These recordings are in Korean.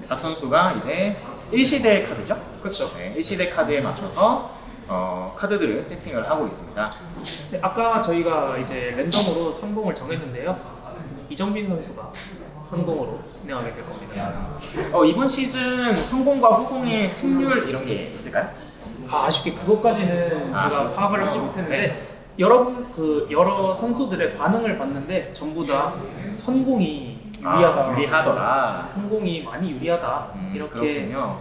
박 선수가 이제 1시대 카드죠? 그렇죠. 네, 1시대 카드에 맞춰서 카드들을 세팅을 하고 있습니다. 네, 아까 저희가 이제 랜덤으로 선공을 정했는데요. 이정빈 선수가 선공으로 진행하게 될 겁니다. 이번 시즌 성공과 후공의 승률 이런 게 있을까요? 아쉽게 그것까지는 제가 그렇군요. 파악을 하지 못했는데 네. 여러 선수들의 반응을 봤는데 전부 다 선공이 유리하다. 유리하더라. 성공이 많이 유리하다. 이렇게 그렇군요.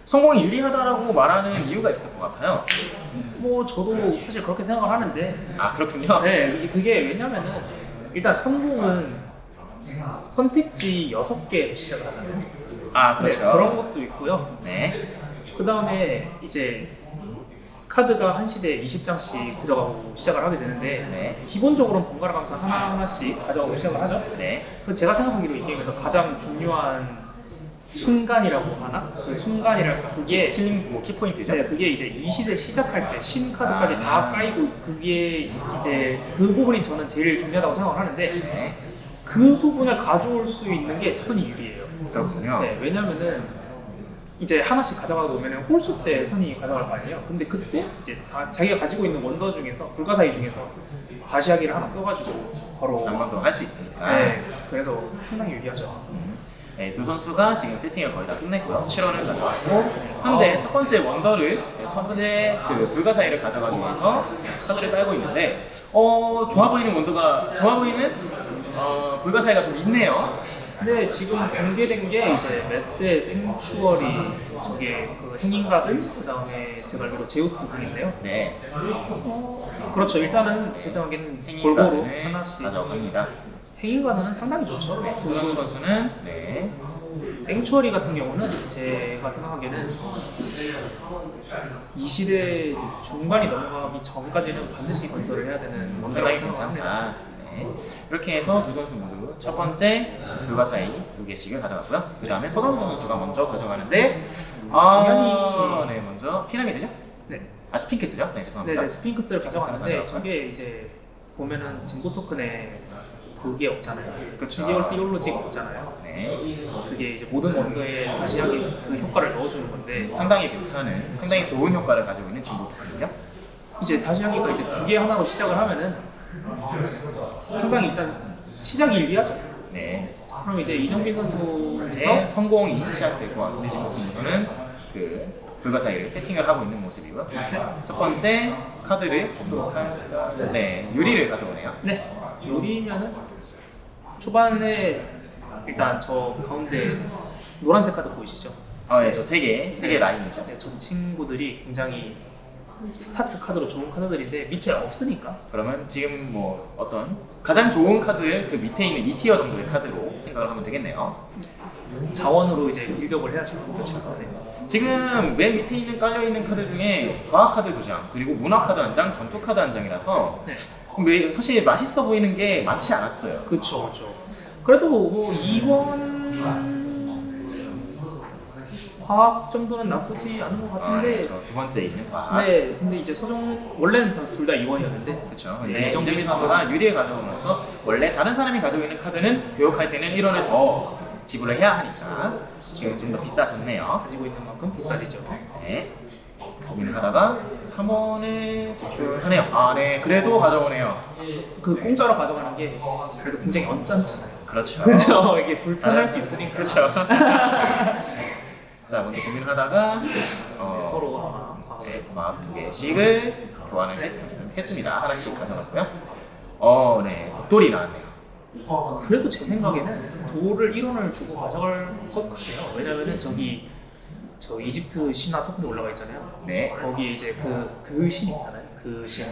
성공이 유리하다라고 말하는 이유가 있을 것 같아요. 뭐 저도 사실 그렇게 생각을 하는데 그렇군요. 네, 그게 왜냐면은 일단 선공은 선택지 6개에서 시작을 하잖아요. 그렇죠. 네, 그런 것도 있고요. 네. 그 다음에 이제 카드가 한 시대에 20장씩 들어가고 시작을 하게 되는데 네. 기본적으로는 번갈아 가면서 하나하나씩 가져가고 시작을 하죠. 네. 그래서 제가 생각하기로 이 게임에서 가장 중요한 순간이라고 하나? 그 순간이랄까 그게 킬링 키포인트죠. 네, 그게 이제 이 시대 시작할 때 신카드까지 다 까이고 그게 이제 그 부분이 저는 제일 중요하다고 생각을 하는데 네. 그 부분을 가져올 수 있는 게 선이 유리해요. 그렇군요. 네, 왜냐면은 이제 하나씩 가져가다 보면은 홀수 때 선이 가져갈 거 아니에요. 근데 그때 이제 다 자기가 가지고 있는 원더 중에서 불가사의 중에서 다시하기를 하나 써가지고 바로 한 번 더 할 수 있으니까. 네, 그래서 상당히 유리하죠. 네, 두 선수가 지금 세팅을 거의 다 끝냈고요. 7원을 가져갔고 현재 첫 번째 원더를 첫 번째 그 불가사의를 가져가기 위해서 카드를 깔고 있는데 좋아 보이는 원더가 좋아 보이는 불가사의가 좀 있네요. 근데 지금 공개된 게 이제 메스의 생추어리 저게 그 행인가든 그 다음에 제가 알기로 제우스 분인데요. 네, 그렇죠. 일단은 제 생각에는 골고루 행인가든을 하나씩 가져갑니다. 행인가는 상당히 좋죠. 조상우 선수는 네, 생추어리 같은 경우는 제가 생각하기에는 이 시대 중반이 넘어가기 전까지는 반드시 건설을 해야 되는 원더라고 상당히 생각합니다. 괜찮다. 네. 이렇게 해서 두 선수 모두 첫 번째 불가사의 2개씩을 가져갔고요. 그 다음에 서정수 선수가 먼저 가져가는데 당연히 네, 먼저 피라미드죠? 네, 스핑크스죠? 네, 죄송합니다. 네, 스핑크스를 가져가는데 가져갔고요. 저게 이제 보면은 진보 토큰에 그게 없잖아요. 그쵸. 비디오 띠올로지가 없잖아요. 네, 그게 이제 모든 원더에 다시 하기 그 효과를 넣어주는 건데 상당히 괜찮은, 상당히 좋은 효과를 가지고 있는 진보 토큰이죠. 이제 다시 하기가 이제 2개 하나로 시작을 하면은 상당히 일단 시작이 유리하죠. 네, 그럼 이제 이정빈 선수부터 네, 성공이 시작되고 내지모 선수는 그 불가사의를 세팅을 하고 있는 모습이고요. 첫 번째 카드를 보도록 할까요? 네, 유리를 가져오네요. 네, 요리면은 초반에 일단 저 가운데 노란색 카드 보이시죠? 네, 저 세 개 라인이죠. 네, 전 친구들이 굉장히 스타트 카드로 좋은 카드들인데 밑에 없으니까 그러면 지금 뭐 어떤 가장 좋은 카드 그 밑에 있는 2티어 정도의 카드로 생각을 하면 되겠네요. 자원으로 이제 빌드업을 해야죠. 그렇죠. 네. 지금 맨 밑에 있는 깔려 있는 카드 중에 과학 카드 2장 그리고 문화 카드 1장, 전투 카드 1장이라서 사실 맛있어 보이는 게 많지 않았어요. 그렇죠, 그렇죠. 그래도 뭐 2권 과학 정도는 나쁘지 않은 것 같은데. 그렇죠. 두 번째 있는 과학. 네, 근데 이제 원래는 둘 다 2원이었는데. 그렇죠. 근데 이정빈 선수가 유리를 가져오면서 원래 다른 사람이 가지고 있는 카드는 교육할 때는 1원을 더 지불을 해야 하니까 지금 좀 더 비싸졌네요. 가지고 있는 만큼 비싸지죠. 네. 고민을 하다가 3원을 제출하네요. 네. 그래도 가져오네요. 그 공짜로 가져가는 게 그래도 굉장히 언짢잖아요. 그렇죠. 그렇죠. 이게 불편할 수 있으니까. 그렇죠. 자, 먼저 고민을 하다가 서로 아마 과학 2개씩을 교환을 했습니다. 하나씩 가져갔고요. 네. 돌이 나왔네요. 그래도 제 생각에는 돌을 1원을 주고 가져갈 것 같아요. 왜냐면은 저 이집트 신화 토큰이 올라가 있잖아요. 네. 거기에 이제 그 신 있잖아요. 그 신.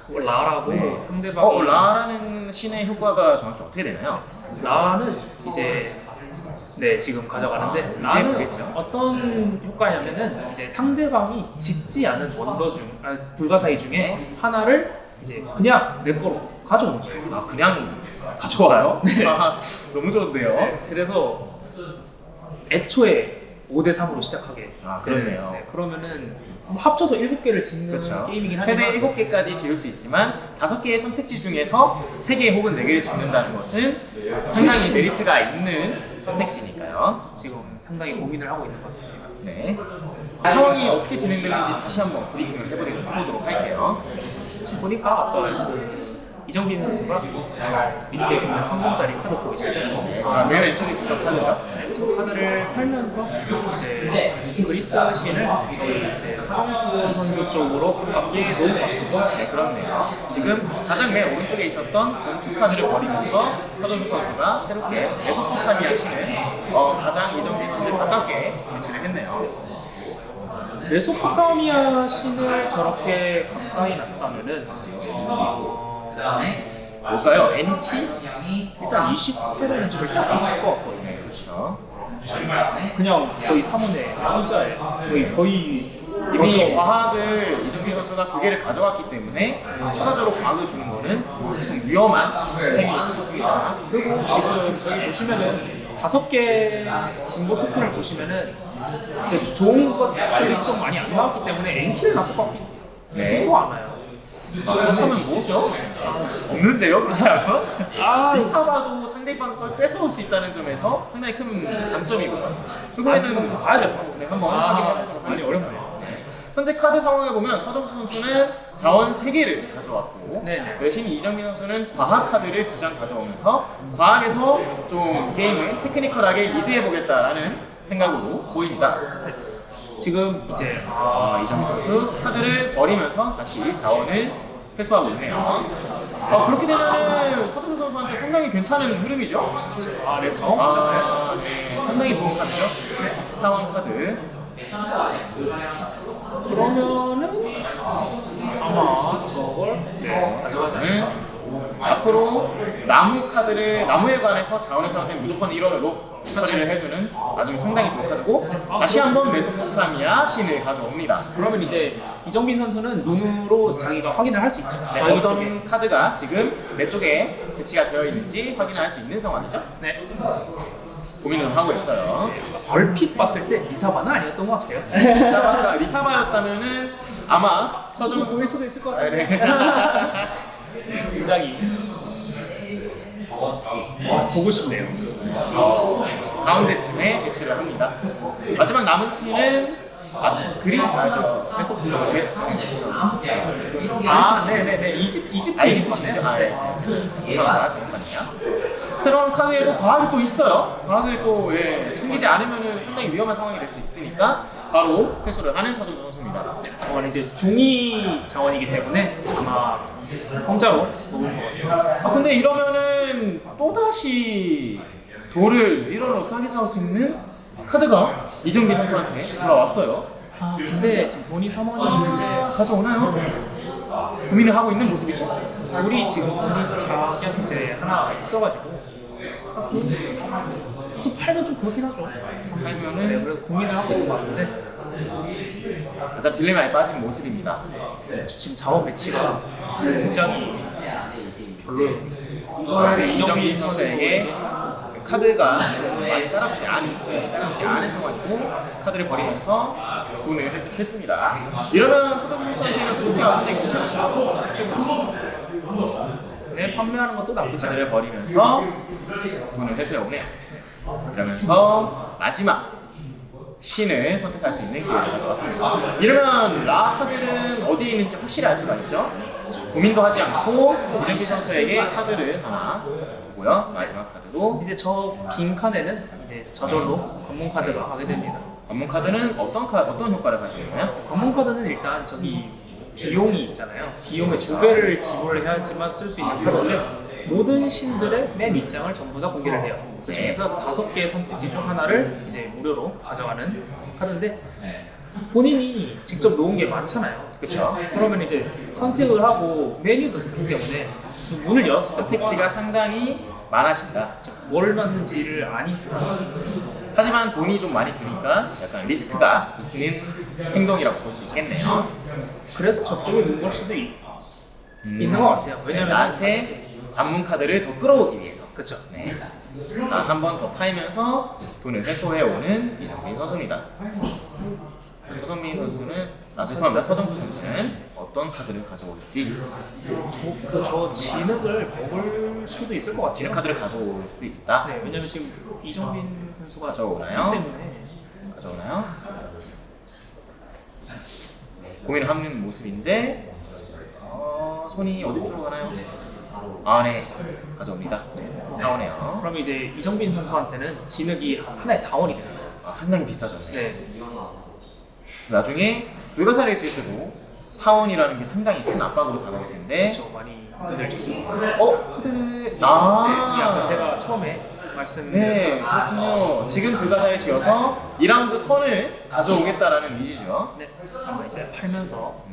라라고 네. 상대방이 라라는 신의 효과가 정확히 어떻게 되나요? 라는 이제 네 지금 가져가는데 이제 라는 보겠죠? 어떤 효과냐면은 이제 상대방이 짓지 않은 원더 불가사의 중에 하나를 이제 그냥 내 거로 가져오는 거예요. 그냥 가져와요? 너무 좋은데요? 네, 그래서 애초에 5대 3으로 시작하게. 그렇네요. 네, 그러면은 합쳐서 7개를 짓는 그렇죠. 게임이긴 하지만 최대 7개까지 지을 수 있지만 5개의 선택지 중에서 3개 혹은 4개를 짓는다는 것은 상당히 메리트가 있는 선택지니까요. 지금 상당히 고민을 하고 있는 것 같습니다. 네. 상황이 어떻게 진행되는지 다시 한번 브리핑을 해보도록 할게요. 지금 보니까 아까 그 이정빈 선수가 밑에 보면 3분짜리 카드 보이시죠? 맨 왼쪽에 있었던 카드죠. 네, 저 카드를 팔면서 이제 그리스 신을 이제 사정수 선수 쪽으로 가깝게 넘어갔습니다. 네, 그렇네요. 지금 가장 맨 오른쪽에 있었던 전투 카드를 버리면서 서정수 선수가 새롭게 메소포타미아 신을 가장 이정빈 선수에 가깝게 배치를 했네요. 메소포타미아 신을 저렇게 가까이 놨다면은 뭘까요? NP? 일단 20회는 절대 안 할 것 같거든요. 네, 그렇죠. 그냥 거의 3분의 혼자에 거의 이미 과학을 이정빈 선수가 2개를 가져왔기 때문에 추가적으로 과학을 주는 거는 좀 위험한 행위일 수 있습니다. 그리고 지금 저기 보시면은 5개 진보 토큰을 보시면은 이제 좋은 것들이 좀 많이 안 나왔기 때문에 엔키를 놨을 것 같지도 않아요. 그렇다면 뭐죠? 없는데요, 그렇게 하면? 아, 리사바도 상대방 걸 뺏어올 수 있다는 점에서 상당히 큰 장점이고요. 그거에는 봐야 될 것 같습니다. 한번 확인해보도록 많이 하겠습니다. 어렵네요. 현재 카드 상황을 보면 서정수 선수는 자원 3개를 가져왔고 네네. 대신 이정민 선수는 과학 카드를 2장 가져오면서 과학에서 좀 게임을 테크니컬하게 리드해보겠다라는 생각으로 보입니다. 지금 이제 이정민 선수 카드를 버리면서 다시 자원을 회수하고 있네요. 그렇게 되면 서정수 선수한테 상당히 괜찮은 흐름이죠? 네, 상황이잖아요. 네, 상당히 좋은 카드죠. 상황 카드. 그러면은 아마 저걸 가져가서는 앞으로 나무 카드를 나무에 관해서 자원을 사용하면 무조건 1원으로 처리를 해주는 아주 상당히 좋은 카드고 다시 한번 메소포타미아 신을 가져옵니다. 그러면 이제 이정빈 선수는 눈으로 자기가 확인을 할 수 있죠. 네, 어떤 카드가 지금 내 쪽에 배치가 되어 있는지 확인할 수 있는 상황이죠. 네. 고민을 하고 있어요. 얼핏 봤을 때 리사바는 아니었던 것 같아요. 리사바였다면은 아마 서정 보일 수도 있을 것 같아요. 네. 굉장히 보고 싶네요. 가운데쯤에 배치를 합니다. 마지막 남은 스킬은 그리스 맞죠? 네네네. 이집트 이집트 신이죠? 네. 죄송합니다. 잘못했네요. 새로운 카드에도 과학이 또 있어요. 과학을 또 챙기지 않으면 상당히 위험한 상황이 될 수 있으니까 바로 회수를 하는 서정수 선수입니다. 이제 중위 자원이기 때문에 아마 공짜로 먹을 것 같습니다. 근데 이러면은 또다시 돌을 1원으로 싸게 사올 수 있는 카드가 이정빈 선수한테 돌아왔어요. 근데 지금 돈이 3원 있는데 가져오나요? 고민을 하고 있는 모습이죠. 우리 지금 본인 자격 이제 하나 있어가지고 또 팔면 좀 그렇긴 하죠. 네, 팔면은 그래서 고민을 하고 있는 것 같은데 약간 딜레마에 빠진 모습입니다. 지금 자원 배치가 굉장히 별로예요. 이정빈 선수에게 카드가 좀 많이 따라주지 않은 상황이고 카드를 버리면서 돈을 획득했습니다. 이러면 서정수 선수한테는 선택지가 상당히 괜찮죠. 네, 판매하는 것도 나쁘지 않아요. 카드를 버리면서 돈을 회수해오네요. 이러면서 마지막 신을 선택할 수 있는 기회를 가져왔습니다. 이러면 라 카드는 어디에 있는지 확실히 알 수가 있죠. 고민도 하지 않고 이정빈 선수에게 카드를 하나 주고요. 마지막 카드도 이제 저 빈 칸에는 이제 저절로 관문 카드가 가게 됩니다. 관문 카드는 어떤 효과를 가지고 있나요? 관문 카드는 일단 저기 비용이 있잖아요. 비용의 2배를 지불을 해야지만 쓸 수 있는 카드인데 모든 신들의 맨 윗장을 전부 다 공개를 해요. 그 중에서 5개의 선택지 중 하나를 이제 무료로 가져가는 카드인데 본인이 직접 놓은 게 많잖아요. 그렇죠. 그러면 이제 선택을 하고 메뉴도 있기 때문에 문을 열었을 때 선택지가 상당히 많아진다. 뭘 넣는지를 아니까 하지만 돈이 좀 많이 드니까 약간 리스크가 있는 행동이라고 볼 수 있겠네요. 그래서 저쪽에 놓은 걸 수도 있는 것 같아요. 왜냐면 나한테 관문 카드를 더 끌어오기 위해서. 그렇죠. 네. 한 번 더 파이면서 돈을 회수해오는 이정민 선수입니다. 서정민 선수는, 죄송합니다. 서정수 선수는 어떤 카드를 가져올지. 저 진흙을 먹을 수도 있을 것 같아요. 진흙 카드를 가져올 수 있다. 네, 왜냐면 지금 이정민 선수가 가져오나요? 있기 때문에. 가져오나요? 고민을 하는 모습인데 손이 어디 쪽으로 가나요? 네, 가져옵니다. 4원이에요. 그러면 이제 이정빈 선수한테는 진흙이 하나에 4원이 됩니다. 상당히 비싸졌네요. 네. 나중에 불가사리를 지을 때도 4원이라는 게 상당히 큰 압박으로 다가올 텐데. 그렇죠. 많이 눈을 띄고. 카드를 네, 이 아까 제가 처음에 네, 그렇군요. 지금 불가사리 지어서 2라운드 선을 가져오겠다라는 의지죠. 네. 한번 이제 팔면서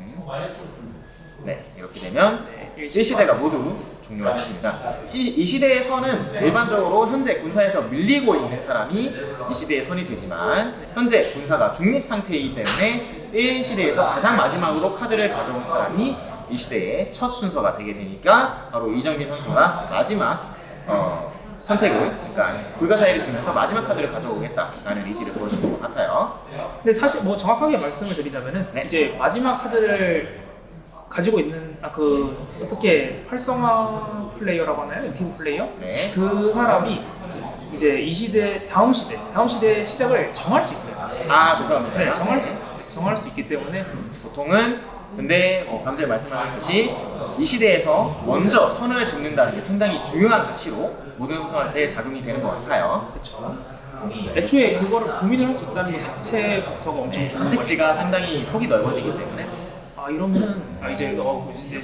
네, 이렇게 되면 네, 1시대가 모두 종료가 됐습니다. 이 시대의 선은 일반적으로 현재 군사에서 밀리고 있는 사람이 이 시대의 선이 되지만 현재 군사가 중립 상태이기 때문에 1시대에서 가장 마지막으로 카드를 가져온 사람이 이 시대의 첫 순서가 되게 되니까 바로 이정빈 선수가 마지막 선택을, 그러니까 불가사의를 지면서 마지막 카드를 가져오겠다라는 의지를 보여줬던 것 같아요. 근데 사실 뭐 정확하게 말씀을 드리자면은 네. 이제 마지막 카드를 가지고 있는 어떻게 활성화 플레이어라고 하나요? 액티브 플레이어? 네. 그 사람이 이제 이 시대 다음 시대 시작을 정할 수 있어요. 죄송합니다. 네, 정할 수 있기 때문에 보통은 근데 방금 말씀하셨듯이 이 시대에서 먼저 선을 짓는다는 게 상당히 중요한 가치로 모든 사람한테 작용이 되는 것 같아요. 그렇죠. 애초에 그거를 고민을 할 수 있다는 것 자체부터가 엄청 선택지가 상당히 폭이 넓어지기 때문에. 이러면은 이제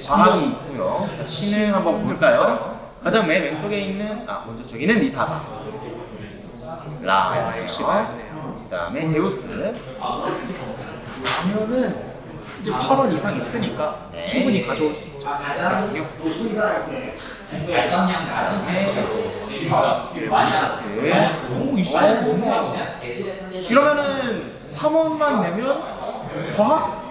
과학이 있고요. 자, 신을 한번 볼까요? 가장 맨 왼쪽에 있는 먼저 저기는 리사가, 역시가 있네요. 그다음에 제우스. 라면은 이제 8원 이상 있으니까 네. 충분히 가져올 수 있죠. 그렇군요. 오, 이 시대는 정말 이러면은 3원만 내면 과학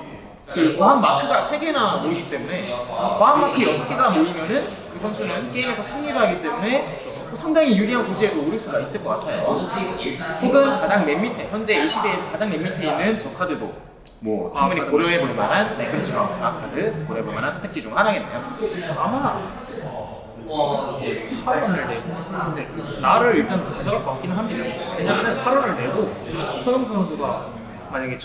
마크가 3개나 모이기 때문에 과학 마크 6개가 모이면은 그 선수는 게임에서 승리를 하기 때문에 상당히 유리한 고지에도 오를 수가 있을 것 같아요. 혹은 가장 맨 밑에, 현재 이 시대에서 가장 맨 밑에 있는 저 카드도 충분히 고려해 볼 만한, 그렇죠. 카드 고려해 볼 만한 선택지 중 하나겠네요. 아마 8원을 내고 근데 나를 일단 가져갈 것 같기는 합니다. 왜냐면은 8원을 내고 서영수 선수가 만약에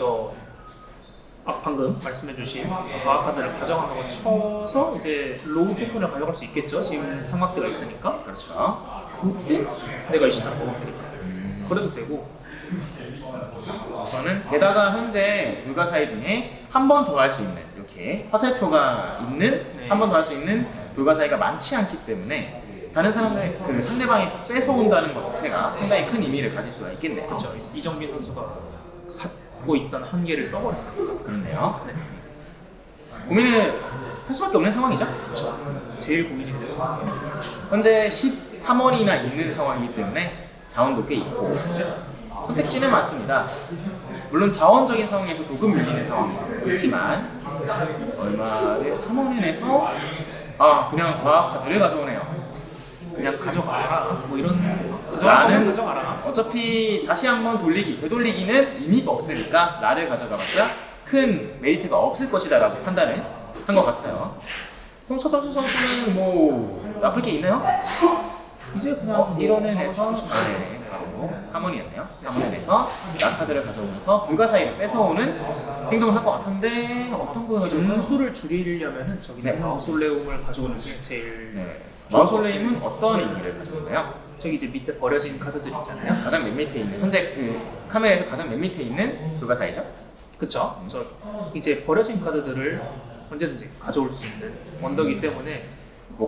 방금 말씀해주신 과학 카드를 가져가는 걸 쳐서 이제 로우 토큰을 가져갈 수 있겠죠. 지금 삼각대가 있으니까. 그렇죠. 그때 내가 이 시대를 먹으면 되니까. 그래도 되고. 저는 게다가 현재 불가사의 중에 한 번 더 할 수 있는, 이렇게 화살표가 있는 한 번 더 할 수 있는 불가사의가 많지 않기 때문에 다른 사람들 상대방에서 뺏어온다는 것 자체가 상당히 큰 의미를 가질 수가 있겠네요. 그렇죠. 이정빈 선수가 갖고 있던 한계를 써버렸으니까. 그렇네요. 네. 고민을 할 수밖에 없는 상황이죠. 그렇죠. 제일 고민이 돼요. 현재 13원이나 있는 상황이기 때문에 자원도 꽤 있고 선택지는 많습니다. 물론 자원적인 상황에서 조금 밀리는 상황이 있지만 얼마를 3원을 내서 그냥 과학 카드를 가져오네요. 그냥 가져가라. 이런 나는 가져가라. 어차피 다시 한번 되돌리기는 의미가 없으니까 나를 가져가봤자 큰 메리트가 없을 것이다 라고 판단을 한 것 같아요. 그럼 서정수 선수는 나쁠 게 있나요? 이제 그냥 1원을 내서 바로 3원이었네요. 3원을 내서 라카드를 가져오면서 불가사의를 뺏어오는 행동을 할 것 같은데 어떤 거 가져올까요? 점수를 줄이려면은 마우솔레움을 가져오는 게 제일 마우솔레임은 어떤 의미를 가져오나요? 저기 이제 밑에 버려진 카드들 있잖아요. 가장 맨 밑에 있는, 현재 카메라에서 가장 맨 밑에 있는 불가사의죠? 그쵸? 이제 버려진 카드들을 언제든지 가져올 수 있는 원더기 때문에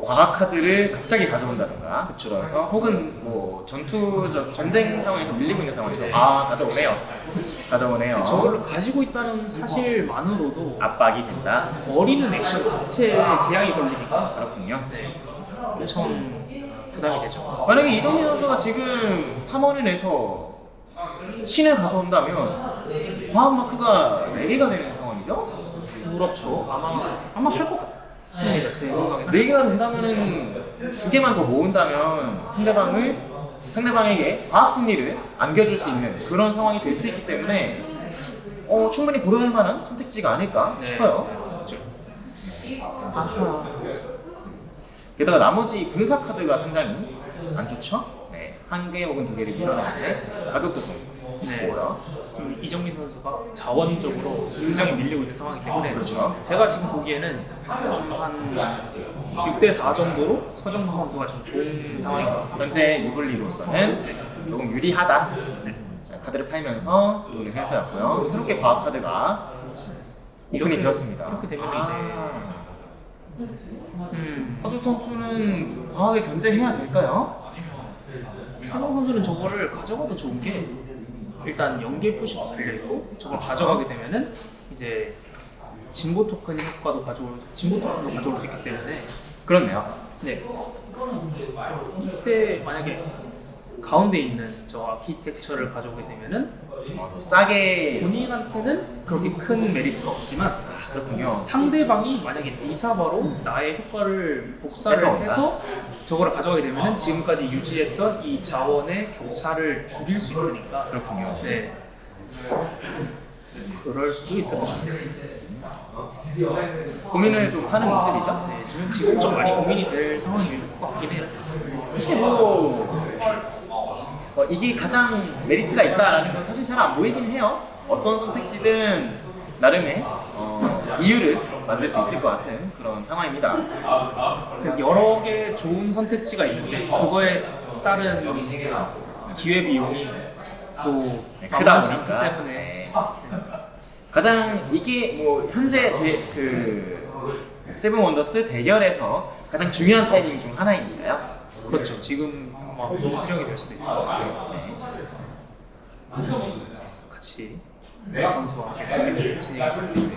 과학 카드를 갑자기 가져온다던가, 그래서 혹은 전쟁 상황에서 밀리고 있는 상황에서 가져오네요. 저걸 가지고 있다는 사실만으로도 압박이 된다. 버리는 액션 자체에 제약이 걸리니까 그렇군요. 엄청 부담이 되죠. 만약에 이정민 선수가 지금 3원을 내서 신을 가져온다면 과학 마크가 4개가 되는 상황이죠? 그렇죠. 아마 할 것 맞습니다. 제 생각에는. 4개가 된다면은 2개만 더 모은다면 상대방에게 과학 승리를 안겨줄 수 있는 그런 상황이 될 수 있기 때문에 충분히 고려할 만한 선택지가 아닐까 싶어요. 그렇죠. 아하. 게다가 나머지 군사 카드가 상당히 안 좋죠. 네, 1개 혹은 2개를 밀어내는데 가격도 좀 네. 뭐라? 이정민 선수가 자원적으로 굉장히 밀리고 있는 상황이기 때문에 그렇죠. 제가 지금 보기에는 한 6대4 정도로 서정수 선수가 좀 좋은 상황인 것 같습니다. 현재 유블리로서는 조금 유리하다. 카드를 팔면서 돈을 회수했고요. 새롭게 과학 카드가 오픈이 되었습니다. 이렇게 되면 이제 서준 선수는 과학에 견제해야 될까요? 서정 선수는 저거를 가져가도 좋은 게 일단 연계 표시도 달려있고 저걸 가져가게 되면은 이제 진보 토큰도 가져올 수 있기 때문에 그렇네요. 네. 이때 만약에 가운데 있는 저 아키텍처를 가져오게 되면은 더 싸게 본인한테는 그렇게 큰 메리트가 없지만 그렇군요. 상대방이 만약에 니사바로 나의 효과를 복사를 뺏어온다. 해서 저거를 가져가게 되면은 지금까지 유지했던 이 자원의 격차를 줄일 수 있으니까 그렇군요. 네. 그럴 수도 있을 것 같아요. 고민을 좀 하는 모습이죠. 네, 지금 좀 많이 고민이 될 상황인 것 같긴 해요. 사실 이게 가장 메리트가 있다라는 건 사실 잘 안 보이긴 해요. 어떤 선택지든 나름의 이유를 만들 수 있을 것 같은 그런 상황입니다. 여러 개 좋은 선택지가 있는데 그거에 따른 기회 비용이 또 크다 만만치 않기 보니까. 때문에 네. 가장 이게 뭐 현재 제 세븐 원더스 대결에서 가장 중요한 타이밍 중 하나이니까요. 그렇죠. 지금 막 동수령이 될 수도 있을 것 같아요. 같이 선수와 함께 고민을 진행해보는데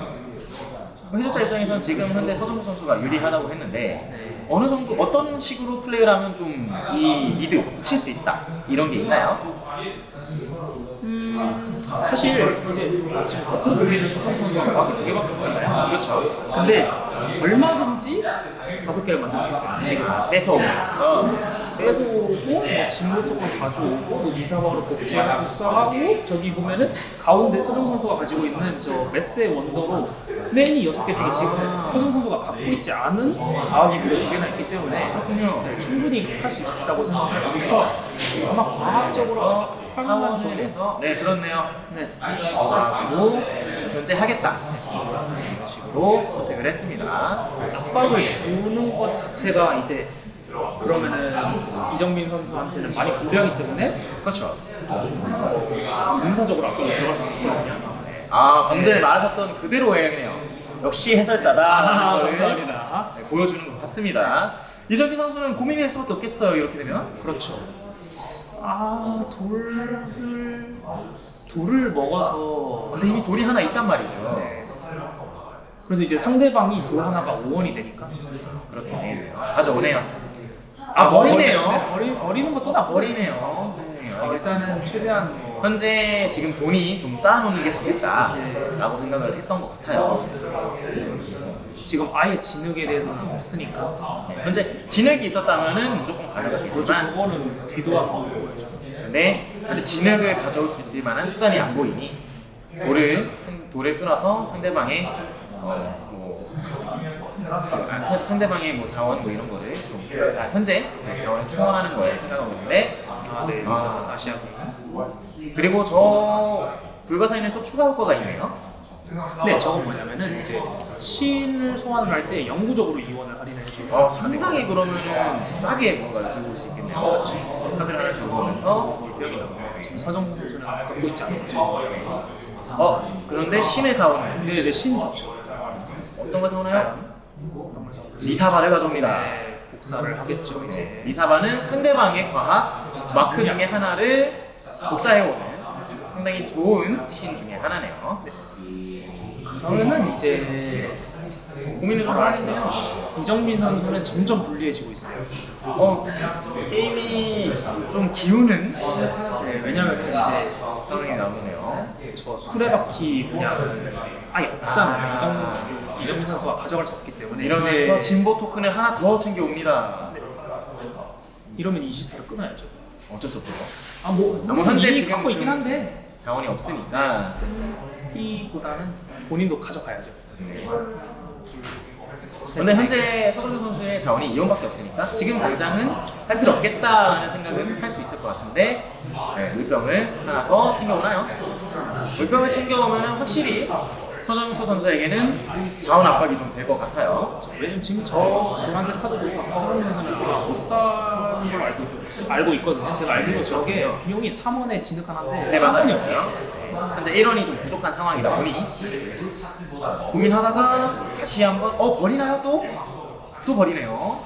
해설자 입장에서는 지금 현재 서정수 선수가 유리하다고 했는데 어느 정도 어떤 식으로 플레이를 하면 좀 이 리드 붙일 수 있다 이런 게 있나요? 사실 이제 지금 겉으로 보이는 서정 선수가 과학이 2개밖에 없잖아요. 그렇죠. 근데 얼마든지 5개를 만들 수 있어요. 지금 뺏어오면서 뺏어오고 뭐 진로톡을 가져오고 뭐 미사바로 복사하고 저기 보면은 가운데 서정 선수가 가지고 있는 저 메스의 원더로 맨이 6개 중에 지금 서정 선수가 갖고 있지 않은 과학이 무려 2개나 있기 때문에 그렇군요. 네, 충분히 할 수 있다고 생각해요. 그래서 아마 과학적으로 사원을 해서 네 그렇네요. 네. 과학으로 좀 견제하겠다 이런 식으로 선택을 했습니다. 압박을 주는 것 자체가 이제 그러면은 이정민 선수한테는 많이 불리하기 때문에 그렇죠. 군사적으로 압박이 들어갈 수 있거든요. 방금 전에 말하셨던 그대로예요, 그냥. 역시 해설자다. 하는 거를 감사합니다. 보여주는 것 같습니다. 이정민 선수는 고민할 수밖에 없겠어요, 이렇게 되면. 그렇죠. 돌을 먹어서 근데 이미 돈이 하나 있단 말이죠. 그래도 이제 상대방이 돌 하나가 5원이 되니까 그렇게 되네요. 가져오네요. 버리네요. 버리는 것도 나쁘죠. 버리네요. 네, 알겠습니다. 일단은 최대한 뭐 현재 지금 돈이 좀 쌓아놓는 게 좋겠다라고 생각을 했던 것 같아요. 지금 아예 진흙에 대해서는 없으니까 현재 진흙이 있었다면은 무조건 가져갔겠지만 그거는 뒤도 안 보고 근데 진흙을 가져올 수 있을 만한 수단이 안 보이니 돌을 끊어서 상대방의 상대방의 뭐 자원 뭐 이런 거를 좀 현재 자원을 충원하는 거에 생각하고 있는데 네, 다시 하기. 그리고 저 불가사의는 또 추가 효과가 있네요. 네, 저건 뭐냐면은 이제 신을 소환을 할 때 영구적으로 이원을 할인해 주고 상당히 그러면은 싸게 뭔가를 들고 올 수 있겠네요. 카드를 하나 들고 오면서 지금 사정 선수는 갖고 있지 않은 거죠. 그런데 신을 사오는 네, 신 좋죠. 어떤 걸 사오나요? 어떤 거죠? 리사바를 가져옵니다. 네, 복사를 하겠죠 이제. 리사바는 상대방의 과학 마크 중에 하나를 복사해오는 상당히 좋은 신 중에 하나네요. 그러면은 이제 고민을 좀 하는데요. 이정민 선수는 점점 불리해지고 있어요. 게임이 좀 기우는 네, 왜냐면 이제 상황이 나오네요. 저 수레바퀴 그냥 아예 없잖아요. 이정민 선수가 가져갈 수 없기 때문에 이러면서 이제 진보 토큰을 하나 더 챙겨옵니다. 이러면 이 시세를 끊어야죠. 어쩔 수 없죠. 뭐 현재 이미 지금 갖고 있긴 한데 자원이 없으니까. 이보다는 본인도 가져가야죠. 근데 현재 서정수 선수의 자원이 2원밖에 없으니까 지금 당장은 할 필요 없겠다라는 생각은 할 수 있을 것 같은데, 네, 물병을 하나 더 챙겨오나요? 물병을 챙겨오면 확실히 서정수 선수에게는 자원 압박이 좀 될 것 같아요. 왜냐면 지금 저 노란색 카드도 서정민 선수는 못 사는 걸로 알고 있거든요. 제가 알기로 저게 비용이 3원에 진득하는데 네, 맞아요. 상관이 없어요. 현재 1원이 좀 부족한 상황이다 보니 고민하다가 다시 한번 버리나요? 또 버리네요.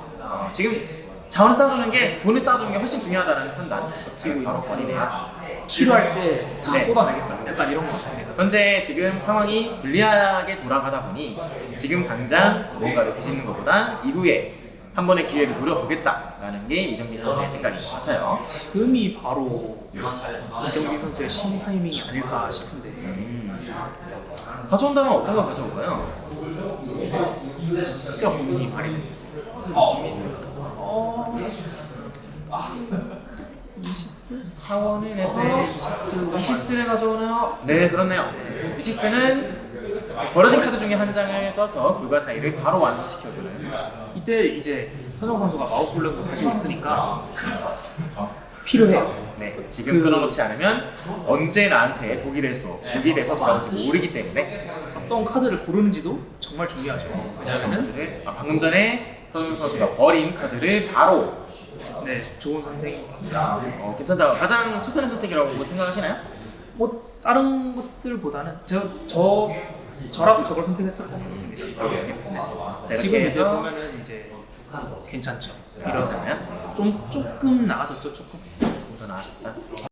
지금 자원을 쌓아두는 게, 돈을 쌓아두는 게 훨씬 중요하다는 판단. 지금 바로 버리네요. 필요할 때 다 네. 쏟아내겠다. 약간 이런 것 같습니다. 현재 지금 상황이 불리하게 돌아가다 보니 지금 당장 뭔가를 뒤집는 것보다 이후에 한 번의 기회를 노려보겠다라는 게 이정민 선수의 생각인 것 같아요. 지금이 바로 이정민 선수의 신타이밍이 아닐까 싶은데 가져온다면 어떤 걸 가져올까요? 진짜 본인이 말이 이시스? 4원을 내서 네, 이시스를 가져오나요? 네, 그렇네요. 이시스는 벌어진 카드 중에 한 장을 써서 불가사의를 바로 완성시켜주는. 이때 이제 서정 선수가 마우스 블랙을 가지고 있으니까 필요해요. 네, 지금 끊어놓지 않으면 언제 나한테 독이 돼서 돌아올지 모르기 때문에 어떤 카드를 고르는지도 정말 중요하죠. 왜냐하면 카드를, 방금 전에 서준 선수가 버린 카드를 바로 네, 좋은 선택이 괜찮다. 가장 최선의 선택이라고 생각하시나요? 뭐 다른 것들보다는 저라도 저걸 선택했을 것 같습니다. 자, 지금 이렇게 이제 해서 보면은 이제 괜찮죠. 이러잖아요. 조금 나아졌죠, 조금. 더 나아졌다.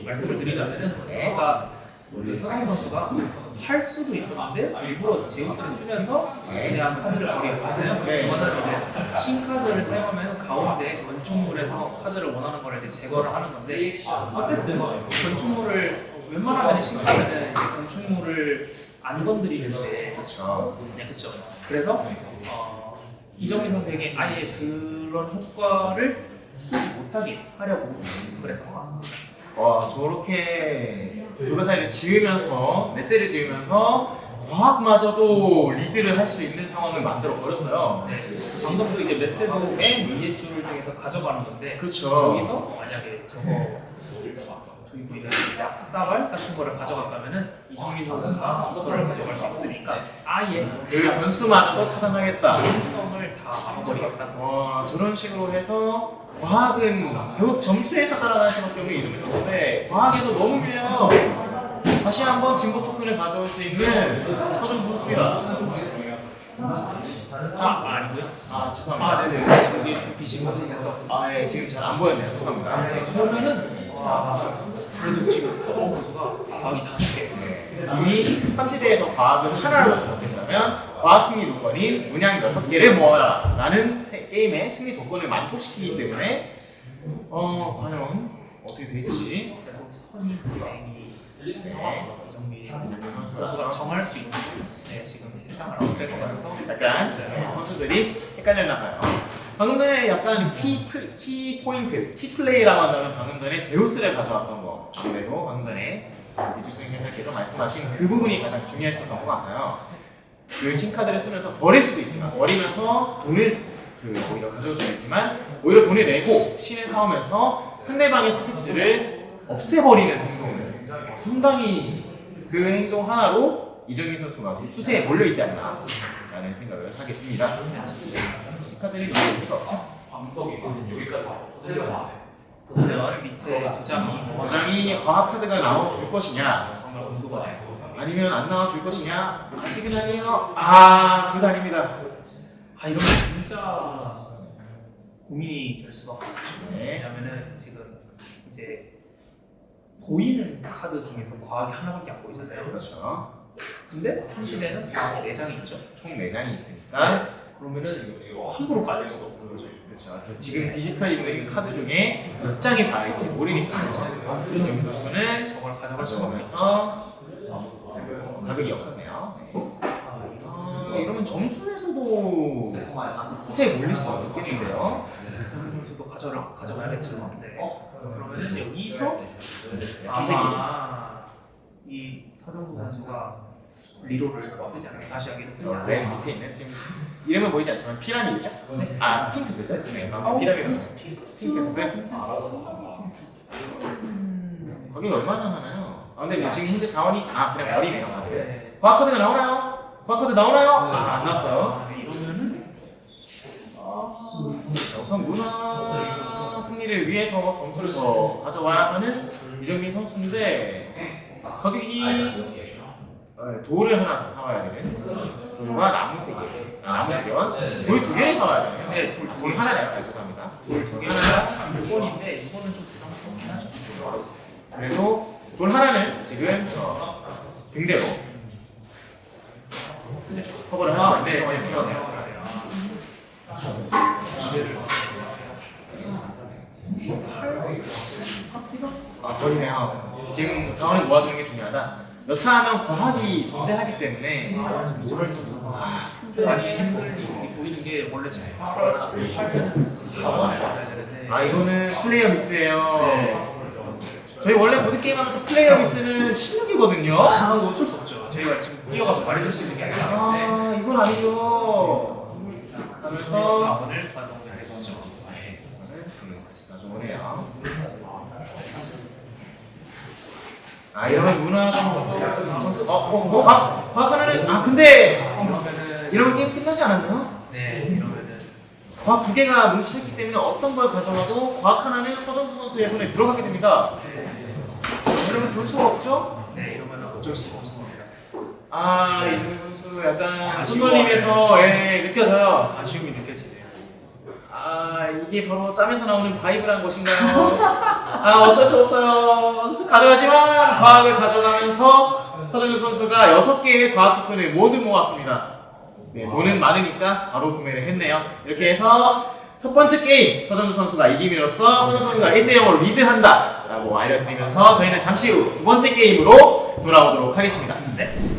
말씀을 드리자면은 뭔가 서강 선수가 할 수도 있었는데 일부러 제우스를 쓰면서 그냥 카드를 버리었잖아요. 네. 이거는 이제 신카드를 사용하면 가운데 건축물에서 카드를 원하는 걸 이제 제거를 하는 건데 어쨌든 건축물을 웬만하면 신카드는 이제 건축물을 안 건드리는데 그렇죠. 그냥 그쵸. 그래서 이정민 선수에게 아예 그런 효과를 쓰지 못하게 하려고 그랬던 것 같습니다. 와, 저렇게 불가사의를 지으면서 메세를 지으면서 과학마저도 리드를 할 수 있는 상황을 만들어 버렸어요. 방금도 이제 메세도 맨 위에 줄을 중에서 가져가는 건데 그렇죠. 저기서 만약에 저기 보이는 약사발 같은 거를 가져갔다면은 이정민 선수가 이거를 가져갈 수 있으니까 아예 그 변수마저도 차단하겠다. 가능성을 다 막아버리겠다. 와, 저런 식으로 해서 과학은 결국 점수에서 따라갈 수밖에 없는 이정민 선수인데 과학에서 너무 밀려요. 다시 한번 진보 토큰을 가져올 수 있는 서정수 선수입니다. 아니고요. 죄송합니다. 네네. 저기 좀 빛이 못해서. 예, 지금 잘 안 보였네요. 죄송합니다. 그러면은 그래도 지금 서정 선수가 과학이 5개. 이미 3시대에서 과학은 하나로 부족했다면 과학 승리 조건인 문양 6개를 모아라 라는 게임의 승리 조건을 만족시키기 때문에 과연 어떻게 될지 선이 불행이 이정민 선수가 정할 수 있어요. 네, 지금 세상을 안 뺄 것 같아서 약간 선수들이 헷갈렸나 봐요. 방금 전에 약간 키 포인트, 키 플레이라고 한다면 방금 전에 제우스를 가져왔던 거 그리고 방금 전에 이주승 해설께서 말씀하신 그 부분이 가장 중요했었던 것 같아요. 그 신카드를 쓰면서 버릴 수도 있지만 버리면서 돈을 오히려 가져올 수도 있지만 오히려 돈을 내고 신을 사오면서 상대방의 선택지를 없애버리는 행동을 상당히 그 행동 하나로 이정민 선수가 좀 수세에 몰려있지 않나 라는 생각을 하게 됩니다. 신카드를 너무 의미가 없죠? 보면 밑에 두 장이 과학 카드가 나와줄 것이냐 아니면 안 나와줄 것이냐 아직은 아니에요. 둘 다 아닙니다. 이러면 진짜 고민이 될 수밖에 없죠. 왜냐면은 지금 이제 보이는 카드 중에서 과학이 하나밖에 안 보이잖아요. 그렇죠. 근데 현실에는 과학이 4장이 있죠. 총 4장이 있으니까 그러면은 함부로 까질 수가 없는 거죠. 그렇죠. 지금 뒤집혀 있는 카드 중에 몇 장이 발일지 모르니까 이정민 선수는 저걸 가져갈 수가 없어서 가져가면서 가격이 없었네요. 이러면 점수에서도 수세에 몰릴 수 없겠는데요. 선수도 가져가야겠죠. 네. 그러면은 여기서 이 서정수 선수가 리로를 쓰지 않아요. 아시아기를 쓰지 않아요. 맨 밑에 있는 지금 이름은 보이지 않지만 피라미드죠? 스핑크스죠? 지금 피라미드 스핑크스. 가격이 얼마나 하나요? 근데 뭐 지금 현재 자원이 그냥 버리네요. 카드. 과학 카드가 나오나요? 과학 카드 나오나요? 안 나왔어요. 이러면은 우선 문화 승리를 위해서 점수를 더 가져와야 하는 이정민 선수인데 가격이 돌을 하나 더 사와야 되는 돌과 나무 3개 나무 2개와 돌 2개를 사와야 되네요. 네, 돌 하나네요. 죄송합니다. 돌 2개 하나가 6원인데 이거는 좀 부담스럽긴 하죠. 그래도 돌 하나는 지금 저 등대로 커버를 할 수가 있는 상황이고요. 버리네요. 지금 자원을 모아주는 게 중요하다. 여차하면 과학이 존재하기 때문에 흔들리게 보이는 게 원래 잘 팔면은 4원에 맞아야 되는데 이거는 플레이어 미스예요. 네. 저희 원래 보드게임 하면서 플레이어 미스는 16이거든요. 어쩔 수 없죠. 저희가 지금 뛰어가서 말해줄 수 있는 게 아니라 이건 아니죠. 하면서 4원을 반동을 해줬죠. 다시 가져오네요. 이러면 문화 점수 과학 하나는 근데 이러면 게임 끝나지 않았나요? 네, 이러면은 과학 2개가 뭉쳐있기 때문에 어떤 걸 가져가도 과학 하나는 서정수 선수의 손에 들어가게 됩니다. 이러면 볼 수가 없죠? 네, 이러면 어쩔 수가 없습니다. 이정민 선수 약간 손놀림에서 느껴져요. 아쉬움이 느껴지네요. 이게 바로 짬에서 나오는 바이브란 것인가요? 어쩔 수 없어요. 가져가지만 과학을 가져가면서 서정윤 선수가 6개의 과학 토큰을 모두 모았습니다. 네, 돈은 많으니까 바로 구매를 했네요. 이렇게 해서 첫 번째 게임 서정윤 선수가 이김으로써 서정윤 선수가 1대0으로 리드한다 라고 알려드리면서 저희는 잠시 후 두 번째 게임으로 돌아오도록 하겠습니다. 네.